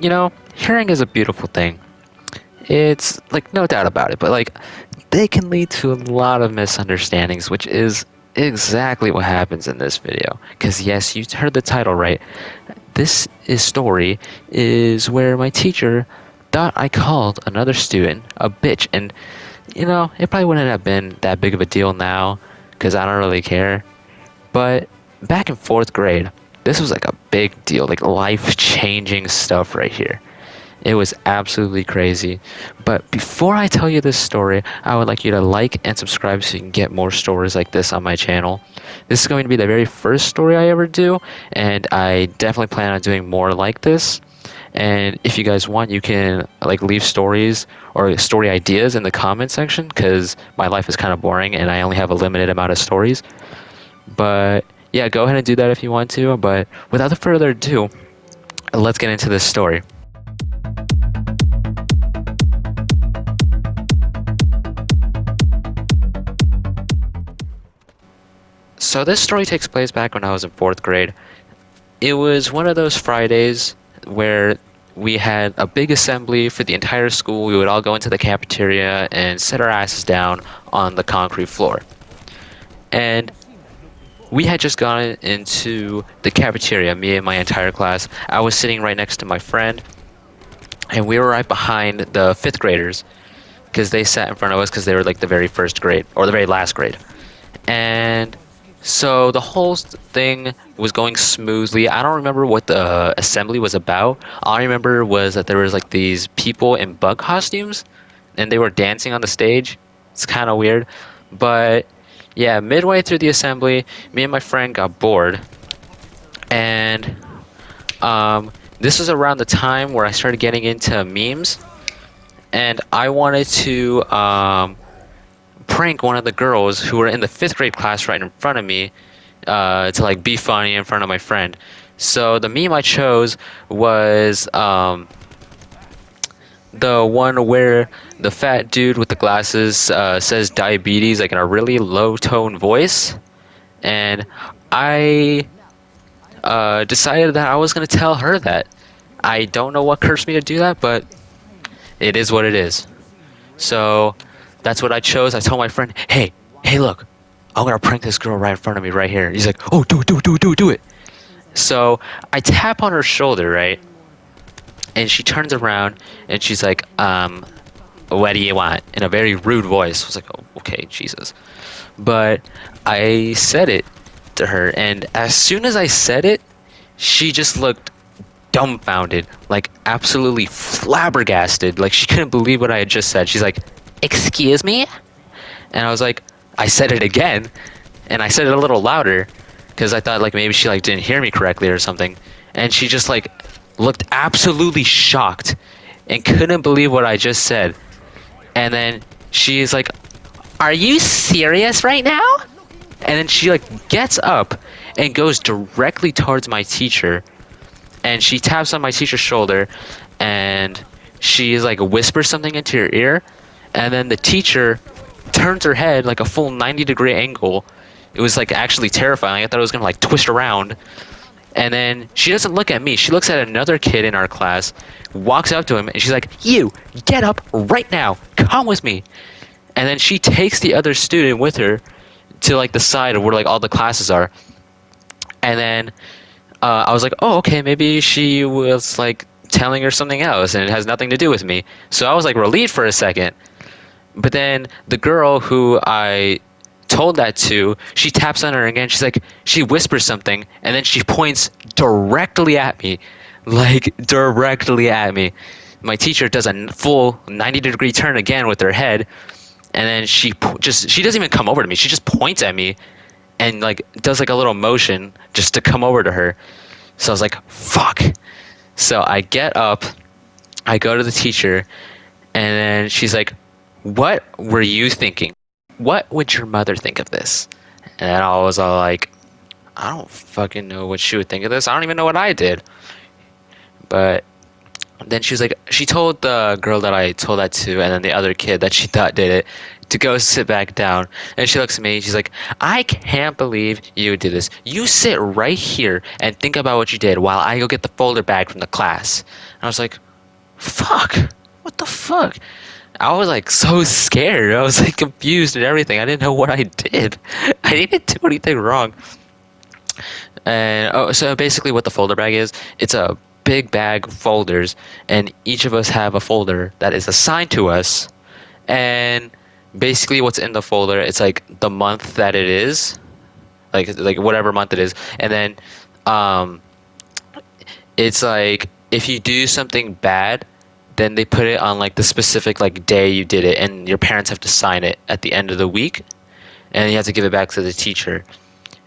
hearing is a beautiful thing. It's like no doubt about it, but like they can lead to a lot of misunderstandings, which is exactly what happens in this video. Because yes, you heard the title right. This is story is where my teacher thought I called another student a bitch, and it probably wouldn't have been that big of a deal now, because I don't really care. But back in fourth grade, this was like a big deal, like life-changing stuff right here. It was absolutely crazy. But before I tell you this story, I would like you to like and subscribe so you can get more stories like this on my channel. This is going to be the very first story I ever do, and I definitely plan on doing more like this. And if you guys want, you can like leave stories or story ideas in the comment section, because my life is kind of boring and I only have a limited amount of stories. But yeah, go ahead and do that if you want to. But without further ado, let's get into this story. So this story takes place back when I was in fourth grade. It was one of those Fridays where we had a big assembly for the entire school. We would all go into the cafeteria and sit our asses down on the concrete floor. And we had just gone into the cafeteria, me and my entire class. I was sitting right next to my friend, and we were right behind the fifth graders, because they sat in front of us because they were like the very first grade, or the very last grade. And so the whole thing was going smoothly. I don't remember what the assembly was about. All I remember was that there was like these people in bug costumes, and they were dancing on the stage. It's kind of weird. But yeah, midway through the assembly, me and my friend got bored. And this was around the time where I started getting into memes. And I wanted to prank one of the girls who were in the fifth grade class right in front of me, to like be funny in front of my friend. So the meme I chose was the one where the fat dude with the glasses says diabetes like in a really low tone voice, and I decided that I was going to tell her that. I don't know what cursed me to do that, but it is what it is. So that's what I chose. I told my friend, hey, look, I'm gonna prank this girl right in front of me right here. He's like, oh, do it. So I tap on her shoulder, right? And she turns around and she's like, what do you want? In a very rude voice. I was like, oh, okay, Jesus. But I said it to her, and as soon as I said it, she just looked dumbfounded, like absolutely flabbergasted. Like she couldn't believe what I had just said. She's like, excuse me? And I was like, I said it again, and I said it a little louder because I thought like maybe she like didn't hear me correctly or something. And she just like looked absolutely shocked and couldn't believe what I just said. And then she's like, are you serious right now? And then she like gets up and goes directly towards my teacher, and she taps on my teacher's shoulder, and she like whispers something into her ear, and then the teacher turns her head like a full 90-degree angle. It was like actually terrifying. I thought it was gonna like twist around. And then she doesn't look at me. She looks at another kid in our class, walks up to him, and she's like, you, get up right now. Come with me. And then she takes the other student with her to like the side of where like all the classes are. And then I was like, oh, okay, maybe she was like telling her something else and it has nothing to do with me. So I was like relieved for a second. But then the girl who I told that to, she taps on her again. She's like, she whispers something, and then she points directly at me, like directly at me. My teacher does a full 90-degree turn again with her head, and then she doesn't even come over to me. She just points at me and like does like a little motion just to come over to her. So I was like, fuck. So I get up, I go to the teacher, and then she's like, what were you thinking? What would your mother think of this? And I was all like, I don't fucking know what she would think of this. I don't even know what I did. But Then she was like, she told the girl that I told that to, and then the other kid that she thought did it, to go sit back down. And she looks at me, she's like, I can't believe you did this. You sit right here and think about what you did while I go get the folder bag from the class. And I was like, fuck, what the fuck? I was like so scared. I was like confused and everything. I didn't know what I did. I didn't do anything wrong. And oh, so basically, what the folder bag is, it's a big bag of folders, and each of us have a folder that is assigned to us. And basically, what's in the folder, it's like the month that it is, like whatever month it is, and then um, it's like if you do something bad, then they put it on like the specific like day you did it, and your parents have to sign it at the end of the week, and you have to give it back to the teacher.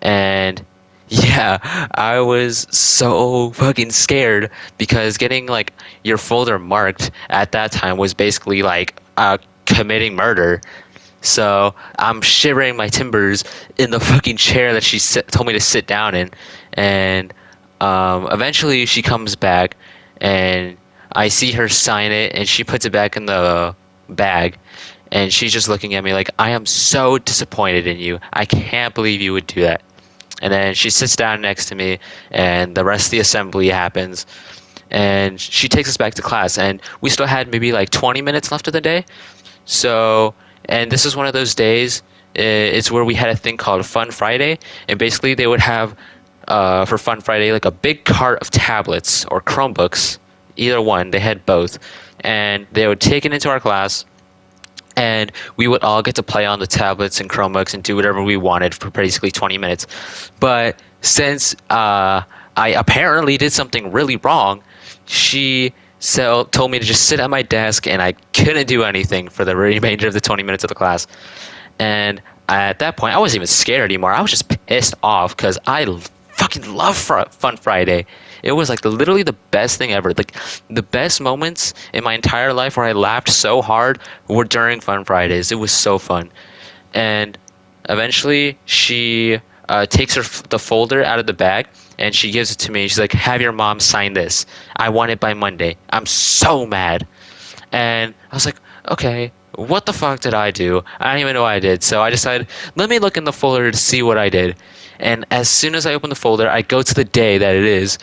And yeah, I was so fucking scared because getting like your folder marked at that time was basically like committing murder. So I'm shivering my timbers in the fucking chair that she told me to sit down in, and eventually she comes back, and I see her sign it, and she puts it back in the bag, and she's just looking at me like, I am so disappointed in you. I can't believe you would do that. And then she sits down next to me, and the rest of the assembly happens, and she takes us back to class, and we still had maybe like 20 minutes left of the day. So, and this is one of those days, it's where we had a thing called Fun Friday, and basically they would have, for Fun Friday, like a big cart of tablets or Chromebooks, either one, they had both, and they would take it into our class, and we would all get to play on the tablets and Chromebooks and do whatever we wanted for basically 20 minutes. But since I apparently did something really wrong, she told me to just sit at my desk, and I couldn't do anything for the remainder of the 20 minutes of the class. And at that point, I wasn't even scared anymore. I was just pissed off because I fucking love Fun Friday. It was like literally the best thing ever. Like the best moments in my entire life where I laughed so hard were during Fun Fridays. It was so fun. And eventually she takes the folder out of the bag, and she gives it to me. She's like, have your mom sign this. I want it by Monday. I'm so mad. And I was like, okay, what the fuck did I do? I don't even know what I did. So I decided, let me look in the folder to see what I did. And as soon as I open the folder, I go to the day that it is.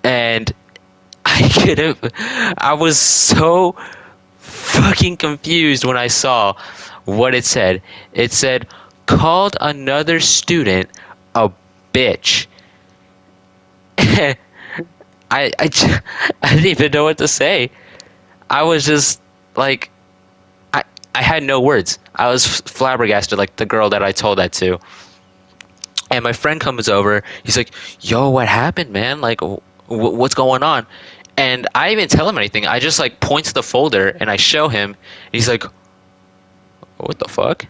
And I was so fucking confused when I saw what it said. It said, called another student a bitch. I, I, I didn't even know what to say. I was just like, I had no words. I was flabbergasted, like the girl that I told that to. And my friend comes over. He's like, yo, what happened, man? Like, what's going on? And I didn't even tell him anything. I just like point to the folder and I show him. He's like, what the fuck?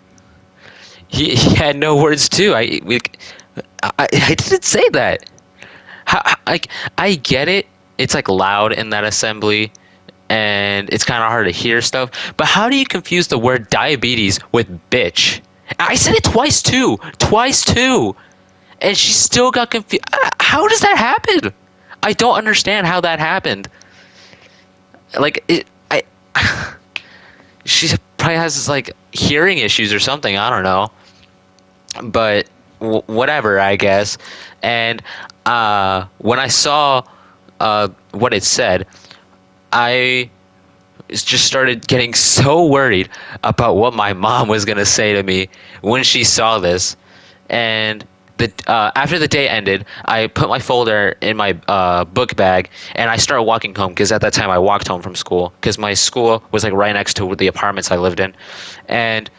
He had no words too. I didn't say that. I get it. It's like loud in that assembly, and it's kind of hard to hear stuff. But how do you confuse the word diabetes with bitch? I said it twice too. And she still got confused. How does that happen? I don't understand how that happened. Like she probably has like hearing issues or something. I don't know. But whatever, I guess. And when I saw what it said, I just started getting so worried about what my mom was gonna say to me when she saw this. And after the day ended, I put my folder in my book bag, and I started walking home, because at that time I walked home from school, because my school was like right next to the apartments I lived in. And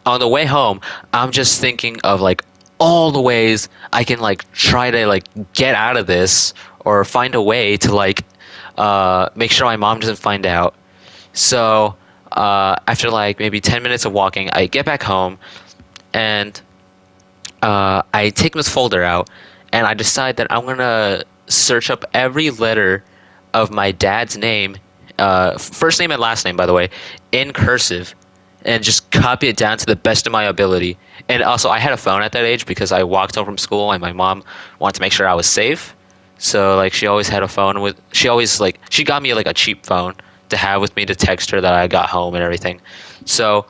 on the way home, I'm just thinking of like all the ways I can like try to like get out of this, or find a way to like make sure my mom doesn't find out. So after like maybe 10 minutes of walking, I get back home, and I take this folder out, and I decide that I'm gonna search up every letter of my dad's name, first name and last name, by the way, in cursive, and just copy it down to the best of my ability. And also, I had a phone at that age because I walked home from school, and my mom wanted to make sure I was safe. So like she always had a phone with she always like she got me like a cheap phone to have with me to text her that I got home and everything. So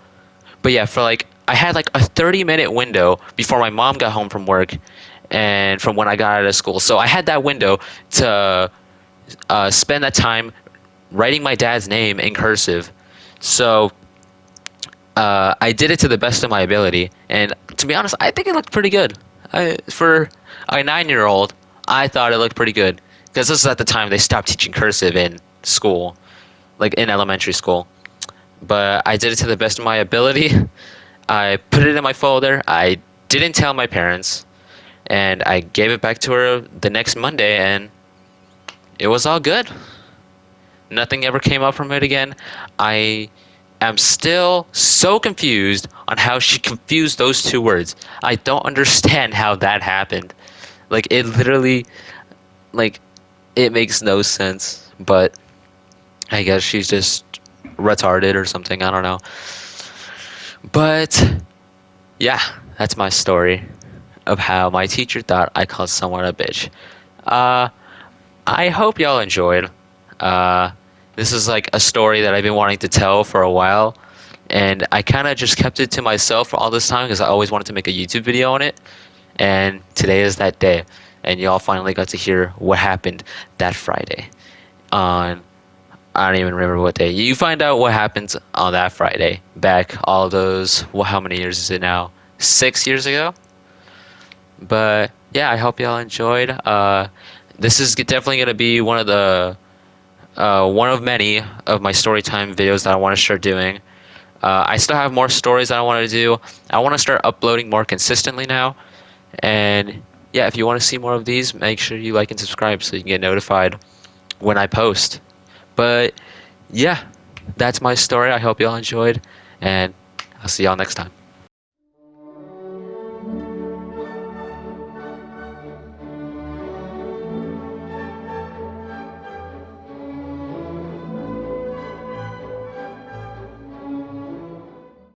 but yeah, for like I had like a 30-minute window before my mom got home from work and from when I got out of school. So I had that window to spend that time writing my dad's name in cursive. So I did it to the best of my ability, and to be honest, I think it looked pretty good. For a 9-year-old, I thought it looked pretty good because this is at the time they stopped teaching cursive in school, like in elementary school. But I did it to the best of my ability. I put it in my folder. I didn't tell my parents, and I gave it back to her the next Monday, and it was all good. Nothing ever came up from it again. I am still so confused on how she confused those two words. I don't understand how that happened. Like it literally, like it makes no sense. But I guess she's just retarded or something. I don't know. But yeah, that's my story of how my teacher thought I called someone a bitch. Uh, I hope y'all enjoyed. Uh, this is like a story that I've been wanting to tell for a while, and I kind of just kept it to myself for all this time because I always wanted to make a YouTube video on it. And today is that day, and y'all finally got to hear what happened that Friday. On I don't even remember what day. You find out what happens on that Friday. Back all those. Well, how many years is it now? 6 years ago. But yeah, I hope y'all enjoyed. This is definitely going to be one of many of my story time videos that I want to start doing. I still have more stories that I want to do. I want to start uploading more consistently now. And yeah, if you want to see more of these, make sure you like and subscribe so you can get notified when I post. But yeah, that's my story. I hope y'all enjoyed, and I'll see y'all next time.